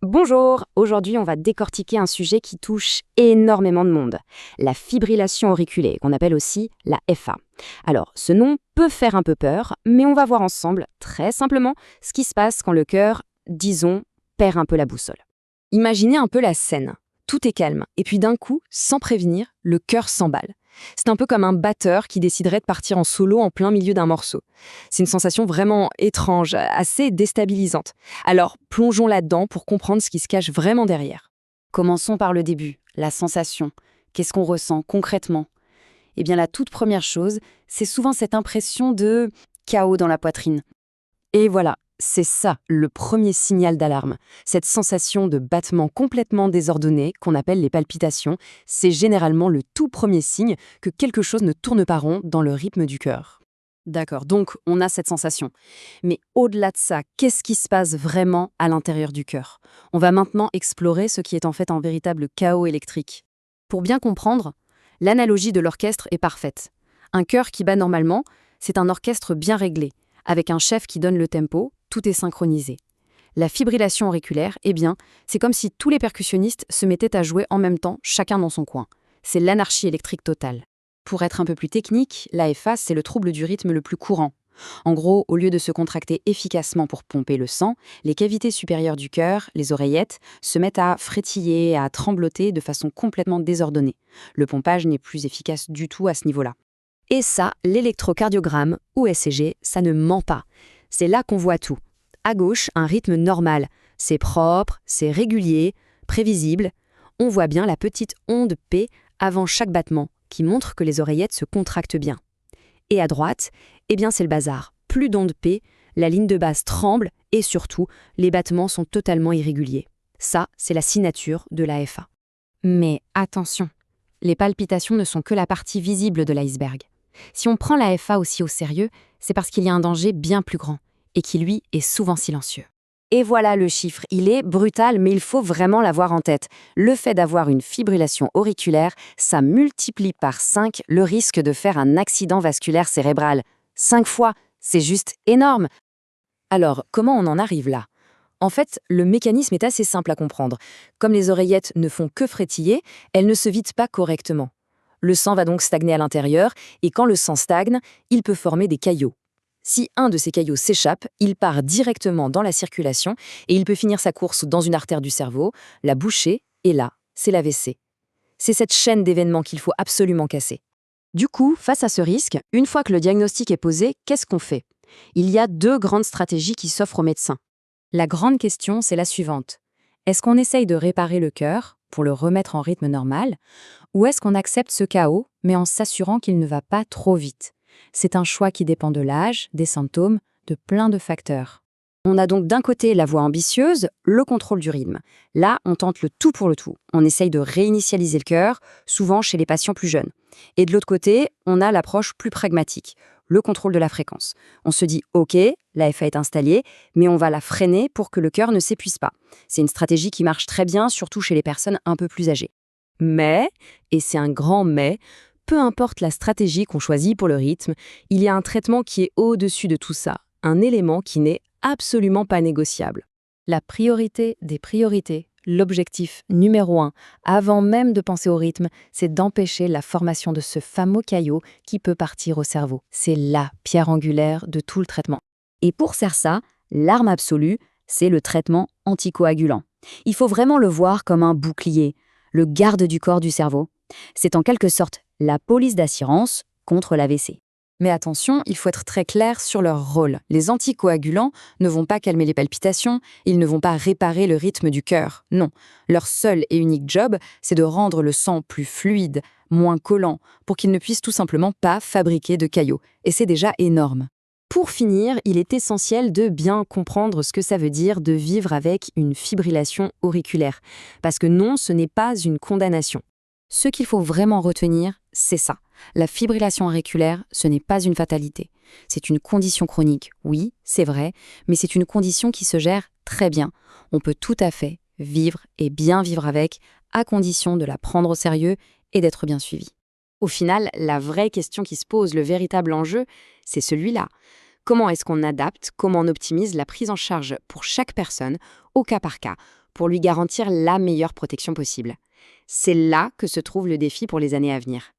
Bonjour, aujourd'hui on va décortiquer un sujet qui touche énormément de monde, la fibrillation auriculaire, qu'on appelle aussi la FA. Alors, ce nom peut faire un peu peur, mais on va voir ensemble, très simplement, ce qui se passe quand le cœur, disons, perd un peu la boussole. Imaginez un peu la scène. Tout est calme, et puis d'un coup, sans prévenir, le cœur s'emballe. C'est un peu comme un batteur qui déciderait de partir en solo en plein milieu d'un morceau. C'est une sensation vraiment étrange, assez déstabilisante. Alors, plongeons là-dedans pour comprendre ce qui se cache vraiment derrière. Commençons par le début, la sensation. Qu'est-ce qu'on ressent concrètement? Eh bien, la toute première chose, c'est souvent cette impression de chaos dans la poitrine. Et voilà, c'est ça le premier signal d'alarme. Cette sensation de battement complètement désordonné, qu'on appelle les palpitations, c'est généralement le tout premier signe que quelque chose ne tourne pas rond dans le rythme du cœur. D'accord, donc on a cette sensation. Mais au-delà de ça, qu'est-ce qui se passe vraiment à l'intérieur du cœur? On va maintenant explorer ce qui est en fait un véritable chaos électrique. Pour bien comprendre, l'analogie de l'orchestre est parfaite. Un cœur qui bat normalement, c'est un orchestre bien réglé, avec un chef qui donne le tempo, tout est synchronisé. La fibrillation auriculaire, eh bien, c'est comme si tous les percussionnistes se mettaient à jouer en même temps, chacun dans son coin. C'est l'anarchie électrique totale. Pour être un peu plus technique, l'AFA, c'est le trouble du rythme le plus courant. En gros, au lieu de se contracter efficacement pour pomper le sang, les cavités supérieures du cœur, les oreillettes, se mettent à frétiller, à trembloter de façon complètement désordonnée. Le pompage n'est plus efficace du tout à ce niveau-là. Et ça, l'électrocardiogramme, ou ECG, ça ne ment pas. C'est là qu'on voit tout. À gauche, un rythme normal. C'est propre, c'est régulier, prévisible. On voit bien la petite onde P avant chaque battement, qui montre que les oreillettes se contractent bien. Et à droite, eh bien c'est le bazar. Plus d'onde P, la ligne de base tremble et surtout, les battements sont totalement irréguliers. Ça, c'est la signature de l'AFA. Mais attention, les palpitations ne sont que la partie visible de l'iceberg. Si on prend l'AFA aussi au sérieux, c'est parce qu'il y a un danger bien plus grand, et qui lui est souvent silencieux. Et voilà le chiffre, il est brutal, mais il faut vraiment l'avoir en tête. Le fait d'avoir une fibrillation auriculaire, ça multiplie par 5 le risque de faire un accident vasculaire cérébral. 5 fois, c'est juste énorme. Alors, comment on en arrive là? En fait, le mécanisme est assez simple à comprendre. Comme les oreillettes ne font que frétiller, elles ne se vident pas correctement. Le sang va donc stagner à l'intérieur, et quand le sang stagne, il peut former des caillots. Si un de ces caillots s'échappe, il part directement dans la circulation et il peut finir sa course dans une artère du cerveau, la boucher, et là, c'est l'AVC. C'est cette chaîne d'événements qu'il faut absolument casser. Du coup, face à ce risque, une fois que le diagnostic est posé, qu'est-ce qu'on fait? Il y a 2 grandes stratégies qui s'offrent aux médecins. La grande question, c'est la suivante. Est-ce qu'on essaye de réparer le cœur pour le remettre en rythme normal, ou est-ce qu'on accepte ce chaos, mais en s'assurant qu'il ne va pas trop vite? C'est un choix qui dépend de l'âge, des symptômes, de plein de facteurs. On a donc d'un côté la voie ambitieuse, le contrôle du rythme. Là, on tente le tout pour le tout. On essaye de réinitialiser le cœur, souvent chez les patients plus jeunes. Et de l'autre côté, on a l'approche plus pragmatique, le contrôle de la fréquence. On se dit, OK, l'AFA est installée, mais on va la freiner pour que le cœur ne s'épuise pas. C'est une stratégie qui marche très bien, surtout chez les personnes un peu plus âgées. Mais, et c'est un grand mais, peu importe la stratégie qu'on choisit pour le rythme, il y a un traitement qui est au-dessus de tout ça, un élément qui n'est absolument pas négociable. La priorité des priorités, l'objectif numéro 1, avant même de penser au rythme, c'est d'empêcher la formation de ce fameux caillot qui peut partir au cerveau. C'est la pierre angulaire de tout le traitement. Et pour faire ça, l'arme absolue, c'est le traitement anticoagulant. Il faut vraiment le voir comme un bouclier, le garde du corps du cerveau. C'est en quelque sorte la police d'assurance contre l'AVC. Mais attention, il faut être très clair sur leur rôle. Les anticoagulants ne vont pas calmer les palpitations, ils ne vont pas réparer le rythme du cœur. Non, leur seul et unique job, c'est de rendre le sang plus fluide, moins collant, pour qu'il ne puisse tout simplement pas fabriquer de caillots. Et c'est déjà énorme. Pour finir, il est essentiel de bien comprendre ce que ça veut dire de vivre avec une fibrillation auriculaire. Parce que non, ce n'est pas une condamnation. Ce qu'il faut vraiment retenir, c'est ça. La fibrillation auriculaire, ce n'est pas une fatalité. C'est une condition chronique, oui, c'est vrai, mais c'est une condition qui se gère très bien. On peut tout à fait vivre et bien vivre avec, à condition de la prendre au sérieux et d'être bien suivi. Au final, la vraie question qui se pose, le véritable enjeu, c'est celui-là. Comment est-ce qu'on adapte, comment on optimise la prise en charge pour chaque personne, au cas par cas, pour lui garantir la meilleure protection possible. C'est là que se trouve le défi pour les années à venir.